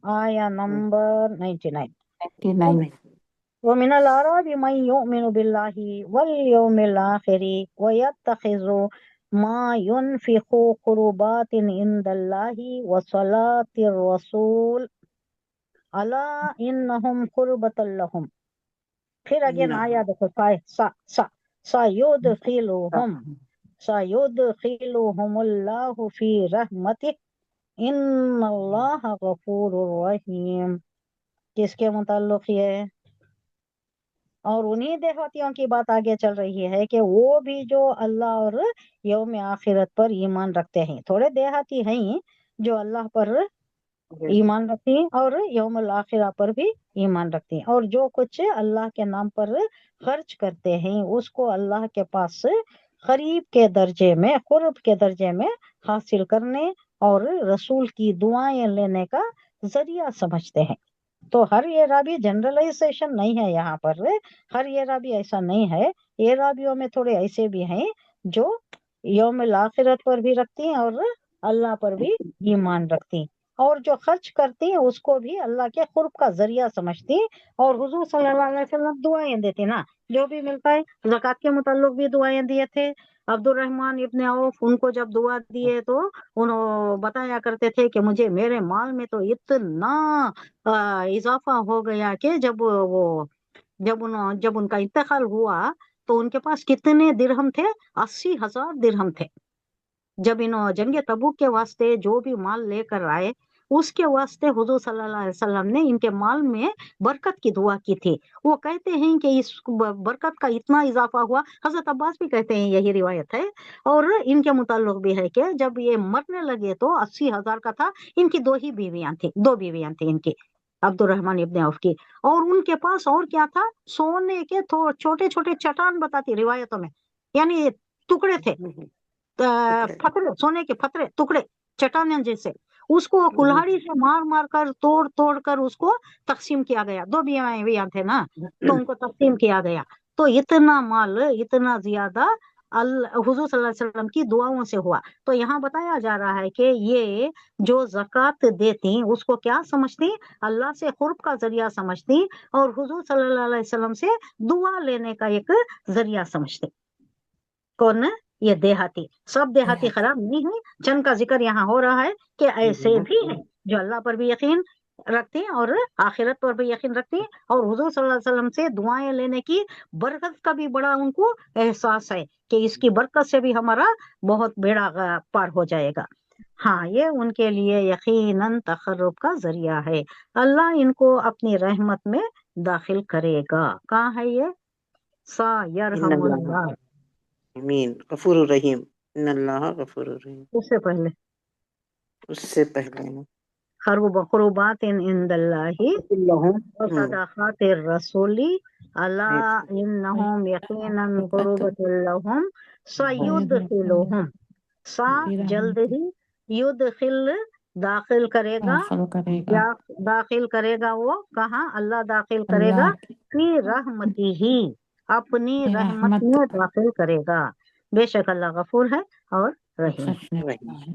آیا نمبر 99۔ 99۔ ومن الأعراب من يؤمن بالله واليوم الآخر ويتخذ ما ينفق قربات عند الله وصلاة الرسول ألا إنهم قربة لهم۔ پھر اگین آیا دیکھو سیدخلهم اللہ فی رحمتہ ان اللہ غفور الرحیم۔ کس کے متعلق یہ ہے؟ اور انہی دیہاتیوں کی بات آگے چل رہی ہے کہ وہ بھی جو اللہ اور یوم آخرت پر ایمان رکھتے ہیں، تھوڑے دیہاتی ہیں جو اللہ پر ایمان رکھتی ہیں اور یوم الآخرہ پر بھی ایمان رکھتی ہیں، اور جو کچھ اللہ کے نام پر خرچ کرتے ہیں اس کو اللہ کے پاس قریب کے درجے میں، قرب کے درجے میں حاصل کرنے اور رسول کی دعائیں لینے کا ذریعہ سمجھتے ہیں۔ تو ہر اعرابی جنرلائزیشن نہیں ہے، یہاں پر ہر اعرابی ایسا نہیں ہے، اعرابیوں میں تھوڑے ایسے بھی ہیں جو یوم الآخرت پر بھی رکھتی ہیں اور اللہ پر بھی ایمان رکھتی ہیں، اور جو خرچ کرتی ہیں اس کو بھی اللہ کے قرب کا ذریعہ سمجھتی ہیں، اور حضور صلی اللہ علیہ وسلم دعائیں دیتے نا، جو بھی ملتا ہے زکوٰۃ کے متعلق بھی دعائیں دیے تھے۔ عبد الرحمن ابن عوف ان کو جب دعا دیے تو انہوں بتایا کرتے تھے کہ مجھے میرے مال میں تو اتنا اضافہ ہو گیا کہ جب ان کا انتقال ہوا تو ان کے پاس کتنے درہم تھے؟ 80,000 درہم تھے۔ جب انہوں جنگ تبوک کے واسطے جو بھی مال لے کر آئے اس کے واسطے حضور صلی اللہ علیہ وسلم نے ان کے مال میں برکت کی دعا کی تھی۔ وہ کہتے ہیں کہ اس برکت کا اتنا اضافہ ہوا، حضرت عباس بھی کہتے ہیں، یہی روایت ہے، اور ان کے متعلق بھی ہے کہ جب یہ مرنے لگے تو 80,000 کا تھا، ان کی دو بیویاں تھیں ان کی، عبد الرحمن ابن عوف کی، اور ان کے پاس اور کیا تھا؟ سونے کے چھوٹے چھوٹے چٹان بتاتی روایتوں میں، یعنی ٹکڑے تھے، پتھرے، سونے کے پتھرے ٹکڑے چٹانیں جیسے، اس کو کلہاڑی سے مار مار کر توڑ کر اس کو تقسیم کیا گیا، دو بیویاں تھے نا تو ان کو تقسیم کیا گیا۔ تو اتنا مال، اتنا زیادہ حضور صلی اللہ علیہ وسلم کی دعاؤں سے ہوا۔ تو یہاں بتایا جا رہا ہے کہ یہ جو زکوٰۃ دیتی اس کو کیا سمجھتی؟ اللہ سے قرب کا ذریعہ سمجھتی، اور حضور صلی اللہ علیہ وسلم سے دعا لینے کا ایک ذریعہ سمجھتی۔ کون؟ یہ دیہاتی۔ سب دیہاتی خراب نہیں ہے، چند کا ذکر یہاں ہو رہا ہے کہ ایسے بھی ہیں جو اللہ پر بھی یقین رکھتے ہیں اور آخرت پر بھی یقین رکھتے ہیں، اور حضور صلی اللہ علیہ وسلم سے دعائیں لینے کی برکت کا بھی بڑا ان کو احساس ہے کہ اس کی برکت سے بھی ہمارا بہت بیڑا پار ہو جائے گا۔ ہاں، یہ ان کے لیے یقیناً تقرب کا ذریعہ ہے، اللہ ان کو اپنی رحمت میں داخل کرے گا۔ کہاں ہے یہ؟ سا یرحم اللہ، امین، غفور الرحیم، ان اللہ غفور الرحیم، اس سے پہلے اس سے پہلے قربات عند اللہ وصدقات الرسول الا انہم یقینا قربت لہم سیدخلہم، سا جلد ہی، یدخل داخل کرے گا، یا داخل کرے گا وہ کہاں؟ اللہ داخل کرے گا فی رحمتہ ہی، اپنی رحمت میں داخل کرے گا، بے شک اللہ غفور ہے اور رحیم۔ رحیم۔